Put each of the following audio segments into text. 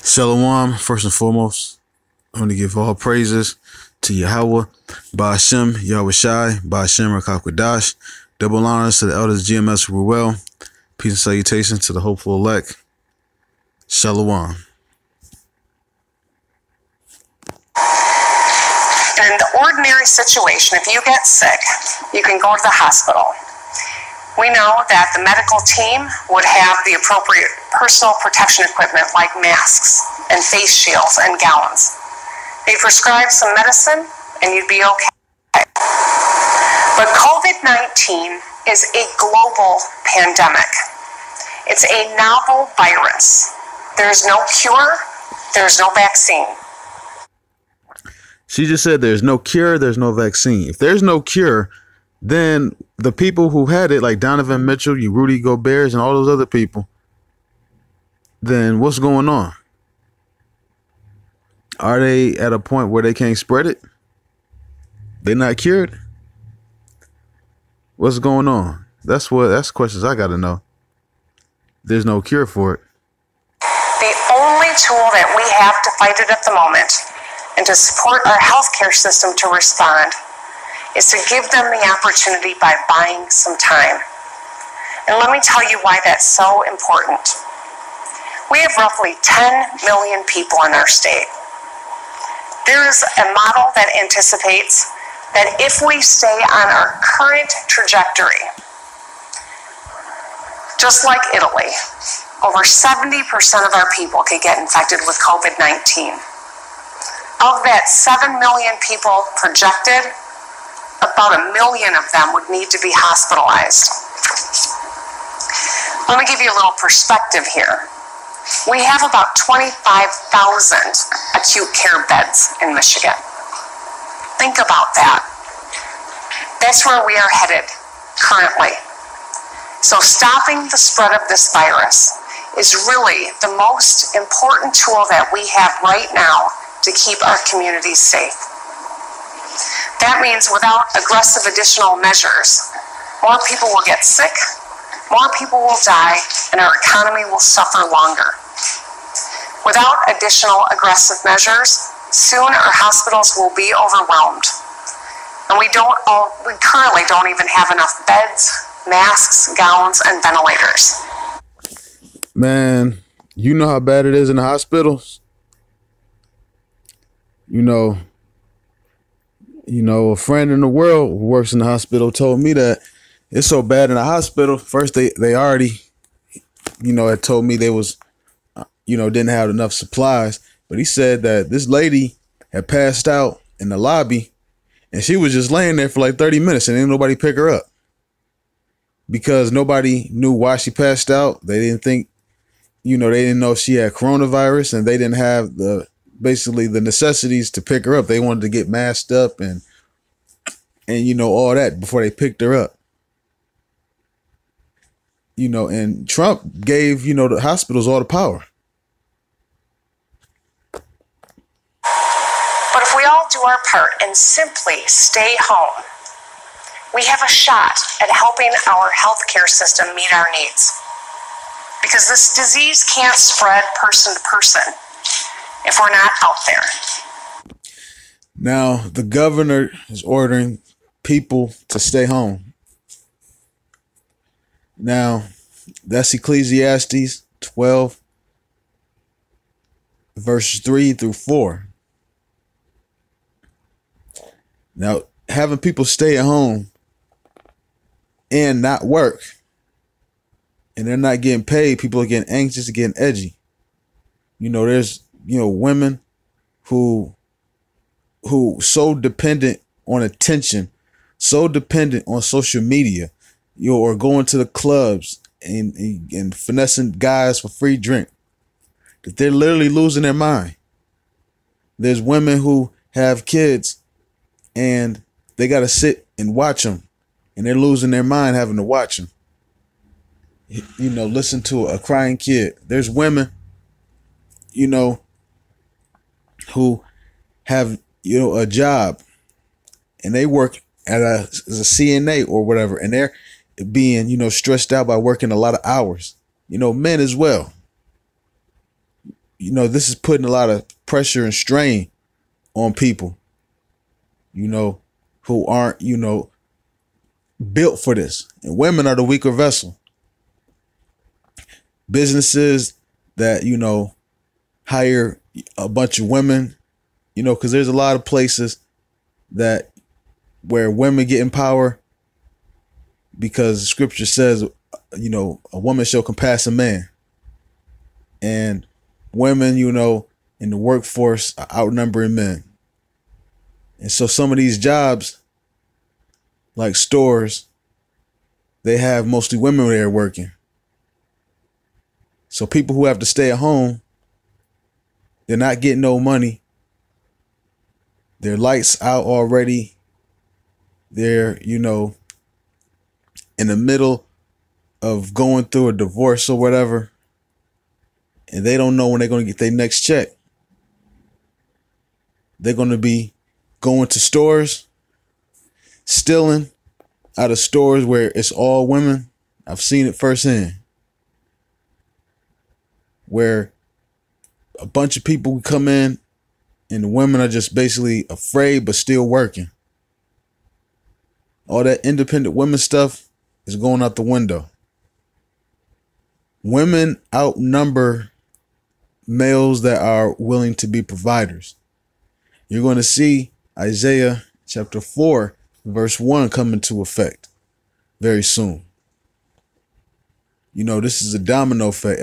Shalom, first and foremost, I want to give all praises to Yahweh, Ba'ashem, Yahweh Shai, Ba'ashem, Rakakwadash. Double honors to the elders GMS who were well. Peace and salutations to the hopeful elect. Shalom. In the ordinary situation, if you get sick, you can go to the hospital. We know that the medical team would have the appropriate personal protection equipment like masks and face shields and gowns. They prescribe some medicine and you'd be okay. But COVID-19 is a global pandemic. It's a novel virus. There's no cure. There's no vaccine. She just said there's no cure, there's no vaccine. If there's no cure, then the people who had it, like Donovan Mitchell, you Rudy Gobert, and all those other people, then what's going on? Are they at a point where they can't spread it? They're not cured? What's going on? That's questions I got to know. There's no cure for it. The only tool that we have to fight it at the moment and to support our healthcare system to respond is to give them the opportunity by buying some time. And let me tell you why that's so important. We have roughly 10 million people in our state. There is a model that anticipates that if we stay on our current trajectory, just like Italy, over 70% of our people could get infected with COVID-19. Of that 7 million people projected, about 1 million of them would need to be hospitalized. Let me give you a little perspective here. We have about 25,000 acute care beds in Michigan. Think about that. That's where we are headed currently. So stopping the spread of this virus is really the most important tool that we have right now to keep our communities safe. That means without aggressive additional measures, more people will get sick, more people will die, and our economy will suffer longer. Without additional aggressive measures, soon our hospitals will be overwhelmed. And we currently don't even have enough beds, masks, gowns, and ventilators. Man, you know how bad it is in the hospitals? You know, a friend in the world who works in the hospital told me that it's so bad in the hospital. First, they already, had told me they was, didn't have enough supplies. But he said that this lady had passed out in the lobby and she was just laying there for like 30 minutes and didn't nobody pick her up because nobody knew why she passed out. They didn't think, they didn't know if she had coronavirus and they didn't have basically the necessities to pick her up. They wanted to get masked up and all that before they picked her up. And Trump gave, the hospitals all the power. But if we all do our part and simply stay home, we have a shot at helping our healthcare system meet our needs. Because this disease can't spread person to person if we're not out there. Now, the governor is ordering people to stay home. Now, that's Ecclesiastes 12, verses 3 through 4. Now, having people stay at home and not work, and they're not getting paid, people are getting anxious and getting edgy. There's women who so dependent on attention, so dependent on social media, or going to the clubs and finessing guys for free drink, that they're literally losing their mind. There's women who have kids and they got to sit and watch them, and they're losing their mind having to watch them. Listen to a crying kid. There's women, who have, a job and they work as a CNA or whatever, and they're being, stressed out by working a lot of hours, men as well. this is putting a lot of pressure and strain on people, who aren't, built for this. And women are the weaker vessel. Businesses that, hire a bunch of women, because there's a lot of places where women get in power because scripture says, a woman shall compass a man. And women, in the workforce are outnumbering men. And so some of these jobs, like stores, they have mostly women there working. So people who have to stay at home, they're not getting no money. Their lights out already. They're, in the middle of going through a divorce or whatever. And they don't know when they're going to get their next check. They're going to be going to stores, stealing out of stores where it's all women. I've seen it firsthand. Where a bunch of people come in and the women are just basically afraid but still working. All that independent women stuff is going out the window. Women outnumber males that are willing to be providers. You're going to see Isaiah chapter 4, verse 1 come into effect very soon. This is a domino effect.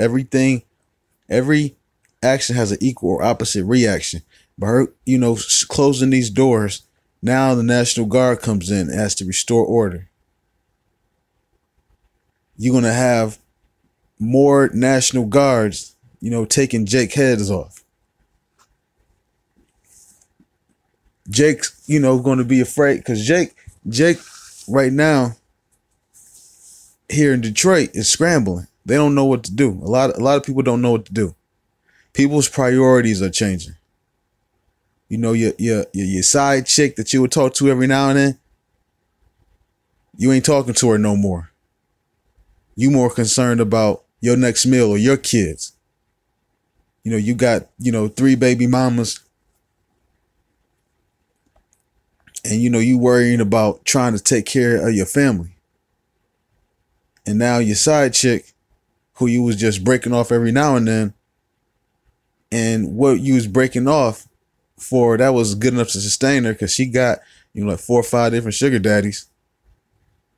Every action has an equal or opposite reaction. But her, closing these doors, now the National Guard comes in and has to restore order. You're going to have more National Guards, taking Jake heads off. Jake's, going to be afraid because Jake right now here in Detroit is scrambling. They don't know what to do. A lot of people don't know what to do. People's priorities are changing. Your side chick that you would talk to every now and then, you ain't talking to her no more. You more concerned about your next meal or your kids. You got, 3 baby mamas. And, you worrying about trying to take care of your family. And now your side chick, who you was just breaking off every now and then, and what you was breaking off for, that was good enough to sustain her because she got, like 4 or 5 different sugar daddies.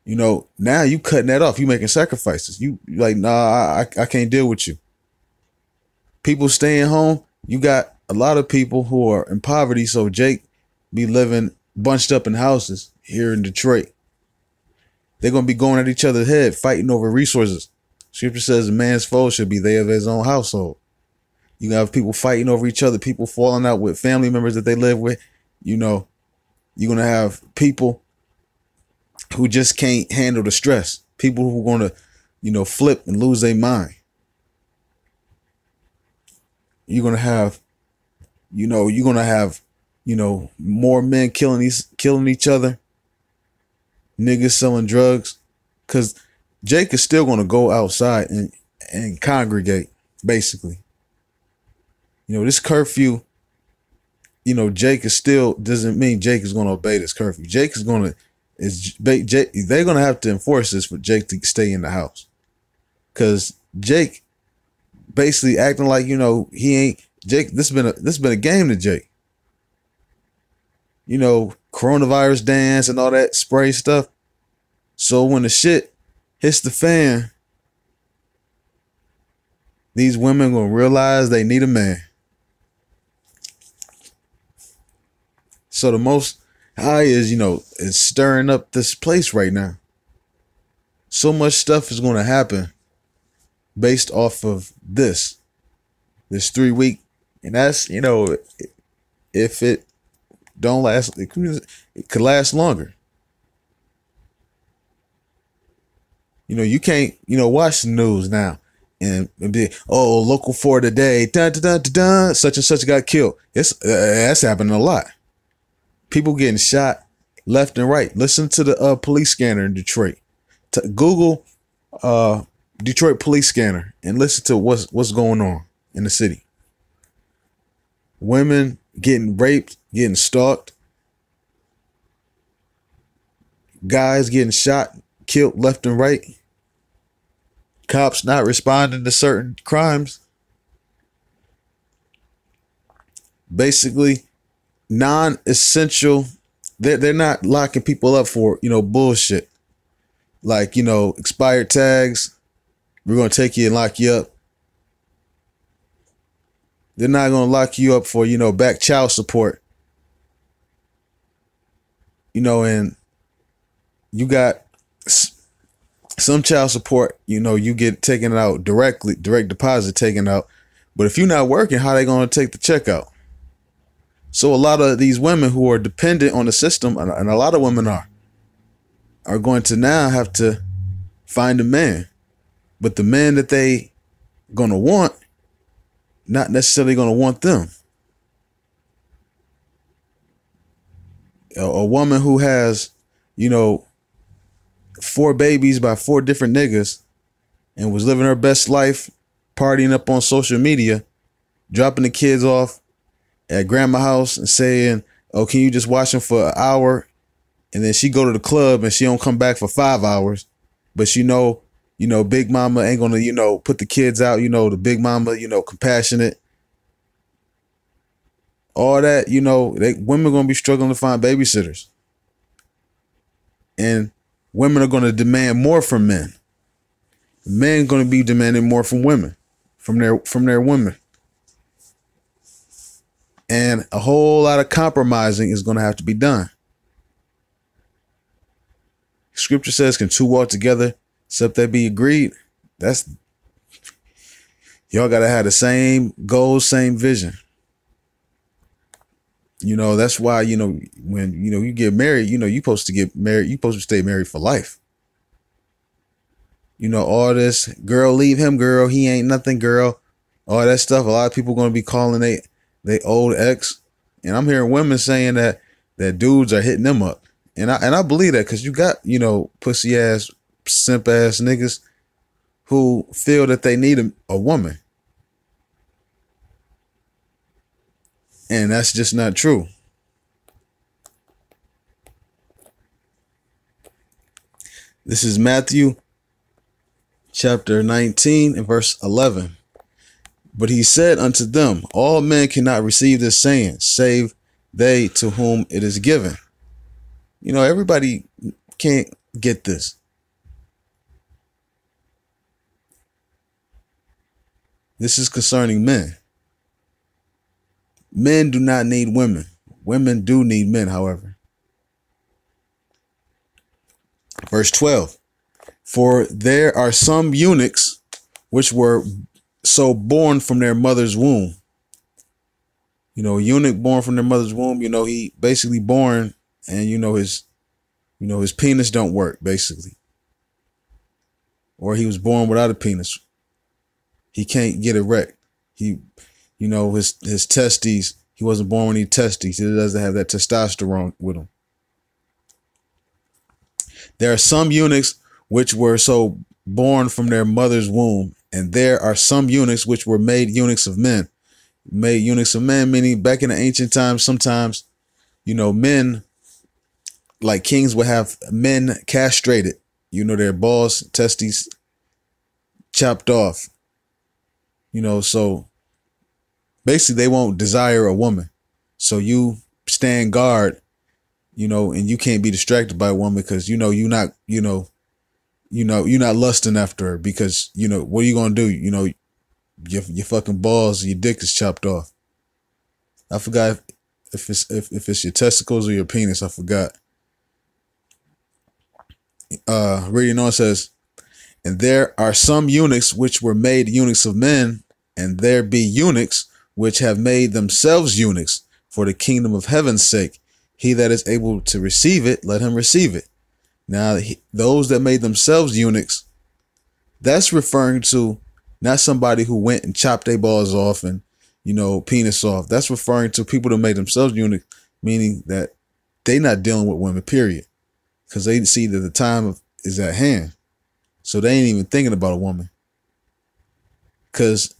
Now you cutting that off. You making sacrifices. You like, nah, I can't deal with you. People staying home. You got a lot of people who are in poverty. So Jake be living bunched up in houses here in Detroit. They're going to be going at each other's head, fighting over resources. Scripture says a man's foe should be they of his own household. You have people fighting over each other, people falling out with family members that they live with. You're going to have people who just can't handle the stress. People who are going to, flip and lose their mind. You're going to have, more men killing each other. Niggas selling drugs. Because Jake is still going to go outside and congregate, basically. This curfew, Jake is still, doesn't mean Jake is going to obey this curfew. Jake is going to, they're going to have to enforce this for Jake to stay in the house. Because Jake basically acting like, he ain't, Jake, this has been a game to Jake. Coronavirus dance and all that spray stuff. So when the shit hits the fan, these women gonna realize they need a man. So the Most High is, is stirring up this place right now. So much stuff is going to happen based off of this 3-week. And that's, if it don't last, it could last longer. You can't, watch the news now and be, oh, local for today, dun, dun, dun, dun, dun, such and such got killed. That's happening a lot. People getting shot left and right. Listen to the police scanner in Detroit. Google Detroit police scanner and listen to what's going on in the city. women getting raped, getting stalked, guys getting shot, killed left and right, cops not responding to certain crimes. Basically, non-essential. They're not locking people up for, bullshit. Like, expired tags. We're going to take you and lock you up. They're not going to lock you up for, back child support. And you got some child support, you get taken out directly, direct deposit taken out. But if you're not working, how are they going to take the check out? So a lot of these women who are dependent on the system, and a lot of women are going to now have to find a man. But the man that they going to want, not necessarily going to want them. A woman who has, 4 babies by 4 different niggas and was living her best life, partying up on social media, dropping the kids off at grandma's house and saying, oh, can you just watch them for an hour? And then she go to the club and she don't come back for 5 hours. But big mama ain't gonna, put the kids out, the big mama, compassionate. All that, women gonna be struggling to find babysitters. And women are gonna demand more from men. Men gonna be demanding more from women, from their women. And a whole lot of compromising is going to have to be done. Scripture says, can 2 walk together except they be agreed? Y'all got to have the same goals, same vision. That's why, when, you get married, you're supposed to get married. You're supposed to stay married for life. All this, girl, leave him, girl. He ain't nothing, girl. All that stuff. A lot of people going to be calling they old ex, and I'm hearing women saying that dudes are hitting them up, and I believe that, because you got pussy ass, simp ass niggas who feel that they need a woman, and that's just not true. This is Matthew chapter 19 and verse 11. But he said unto them, all men cannot receive this saying, save they to whom it is given. Everybody can't get this. This is concerning men. Men do not need women. Women do need men, however. Verse 12. For there are some eunuchs which were so born from their mother's womb. A eunuch born from their mother's womb, he basically born and his penis don't work, basically. Or he was born without a penis. He can't get erect. His testes, he wasn't born with any testes. He doesn't have that testosterone with him. There are some eunuchs which were so born from their mother's womb. And there are some eunuchs which were made eunuchs of men. Made eunuchs of men, meaning back in the ancient times, sometimes, men, like kings, would have men castrated. Their balls, testes chopped off. So basically they won't desire a woman. So you stand guard, and you can't be distracted by a woman because, you're not, you're not lusting after her because, what are you going to do? Your fucking balls, your dick is chopped off. I forgot if it's your testicles or your penis. I forgot. Reading on says, and there are some eunuchs which were made eunuchs of men, and there be eunuchs which have made themselves eunuchs for the kingdom of heaven's sake. He that is able to receive it, let him receive it. Now, those that made themselves eunuchs, that's referring to not somebody who went and chopped their balls off and, penis off. That's referring to people that made themselves eunuchs, meaning that they not dealing with women, period. Because they see that the time is at hand. So they ain't even thinking about a woman. Because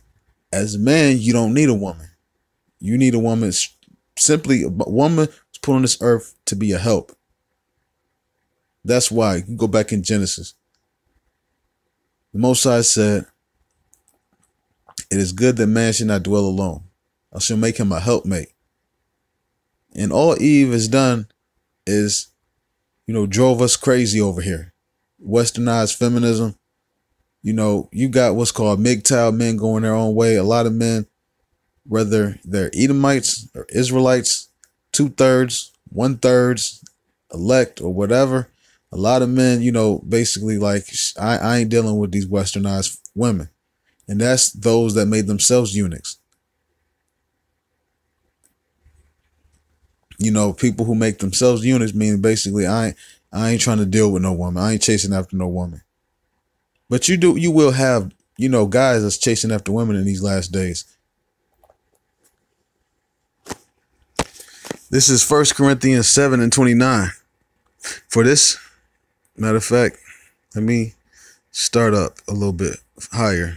as a man, you don't need a woman. You need a woman. Simply, a woman was put on this earth to be a help. That's why. You can go back in Genesis. The Most High said, "It is good that man should not dwell alone. I shall make him a helpmate." And all Eve has done is, drove us crazy over here. Westernized feminism. You got what's called MGTOW men going their own way. A lot of men, whether they're Edomites or Israelites, 2/3, 1/3, elect or whatever. A lot of men, basically like, I ain't dealing with these westernized women. And that's those that made themselves eunuchs. People who make themselves eunuchs mean basically, I ain't trying to deal with no woman. I ain't chasing after no woman. But you will have, guys that's chasing after women in these last days. This is 1 Corinthians 7:29. For this, matter of fact, let me start up a little bit higher.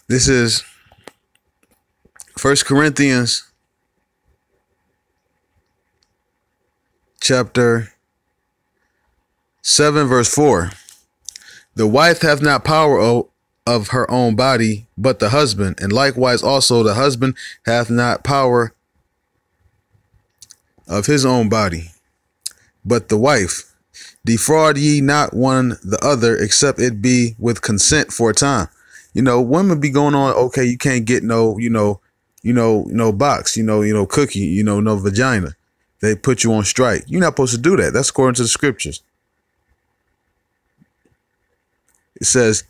This is 1 Corinthians chapter 7, verse 4. The wife hath not power of her own body, but the husband, and likewise also the husband hath not power of his own body, but the wife. Defraud ye not one the other, except it be with consent for a time. Women be going on, okay, you can't get no box, cookie, no vagina. They put you on strike. You're not supposed to do that. That's according to the scriptures. It says,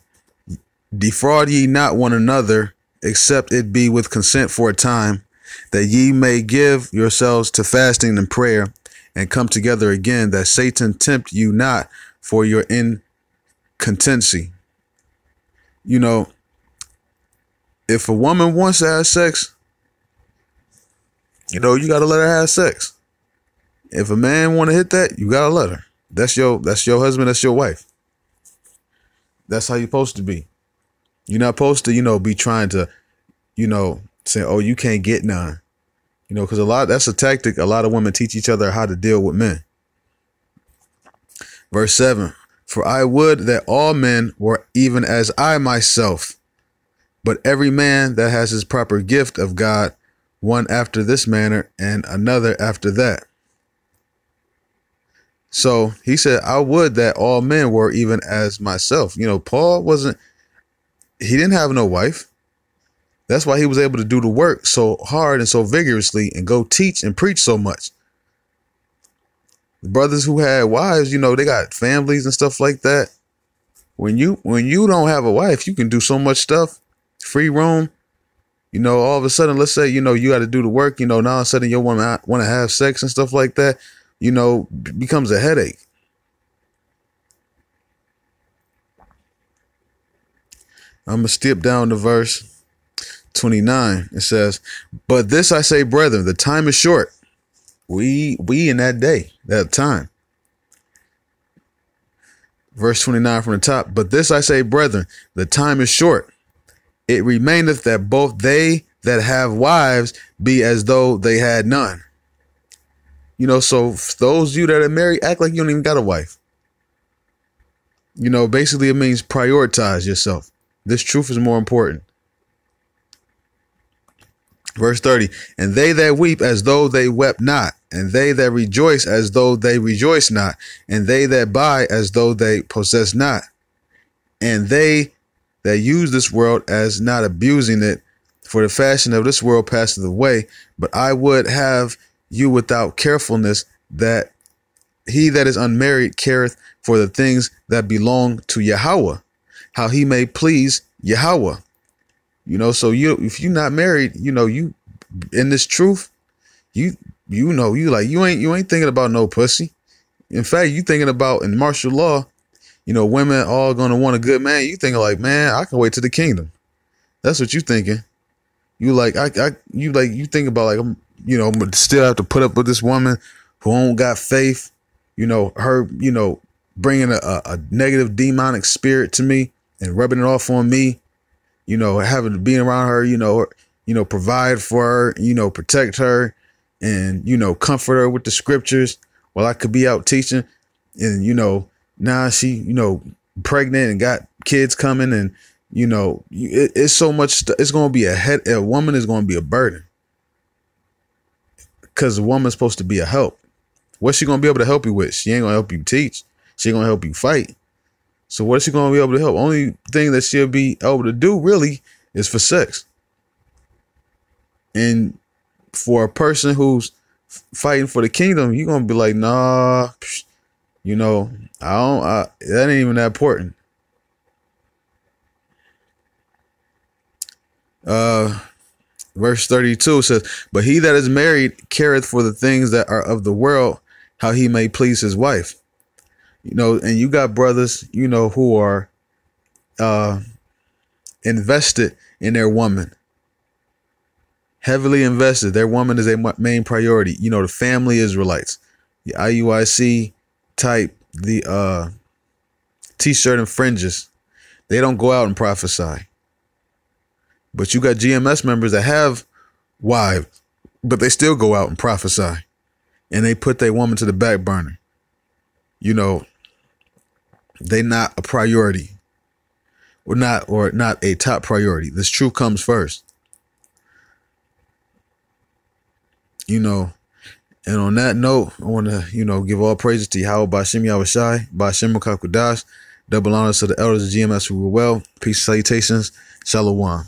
defraud ye not one another, except it be with consent for a time, that ye may give yourselves to fasting and prayer, and come together again, that Satan tempt you not for your incontinency. If a woman wants to have sex, you got to let her have sex. If a man want to hit that, you got to let her. That's your husband. That's your wife. That's how you're supposed to be. You're not supposed to, be trying to, say, oh, you can't get none. Because that's a tactic. A lot of women teach each other how to deal with men. Verse 7, for I would that all men were even as I myself, but every man that has his proper gift of God, one after this manner and another after that. So he said, I would that all men were even as myself. Paul he didn't have no wife. That's why he was able to do the work so hard and so vigorously and go teach and preach so much. The brothers who had wives, they got families and stuff like that. When you don't have a wife, you can do so much stuff, free roam. All of a sudden, let's say, you got to do the work, now all of a sudden you want to have sex and stuff like that, becomes a headache. I'm going to skip down to verse 29. It says, but this I say, brethren, the time is short. We in that day, that time. Verse 29 from the top. But this I say, brethren, the time is short. It remaineth that both they that have wives be as though they had none. So those of you that are married, act like you don't even got a wife. Basically it means prioritize yourself. This truth is more important. Verse 30, and they that weep as though they wept not, and they that rejoice as though they rejoice not, and they that buy as though they possess not, and they that use this world as not abusing it, for the fashion of this world passeth away. But I would have you without carefulness, that he that is unmarried careth for the things that belong to Yahweh, how he may please Yahweh. So if you're not married, you in this truth, you ain't thinking about no pussy. In fact, you thinking about in martial law, women all going to want a good man. You thinking like, man, I can wait to the kingdom. That's what you thinking. You think about like, you know, but still have to put up with this woman who don't got faith, you know, her, you know, bringing a negative demonic spirit to me and rubbing it off on me, you know, having being around her, you know, provide for her, you know, protect her and, you know, comfort her with the scriptures while I could be out teaching. And, you know, now she, you know, pregnant and got kids coming and, you know, it's so much. It's going to be a woman is going to be a burden because the woman's supposed to be a help. What's she going to be able to help you with? She ain't going to help you teach. She ain't going to help you fight. So what's she going to be able to help? Only thing that she'll be able to do really is for sex. And for a person who's fighting for the kingdom, you're going to be like, nah, you know, that ain't even that important. Verse 32 says, but he that is married careth for the things that are of the world, how he may please his wife. You know, and you got brothers, you know, who are invested in their woman. Heavily invested. Their woman is a main priority. You know, the family Israelites, the IUIC type, the t-shirt and fringes. They don't go out and prophesy. But you got GMS members that have wives, but they still go out and prophesy. And they put their woman to the back burner. You know, they not a priority. Or not a top priority. This truth comes first. You know, and on that note, I want to, you know, give all praises to Yahweh Bashim Yahushai, Bashim Kakudash, double honors to the elders of GMS who were well. Peace, salutations, Shalom.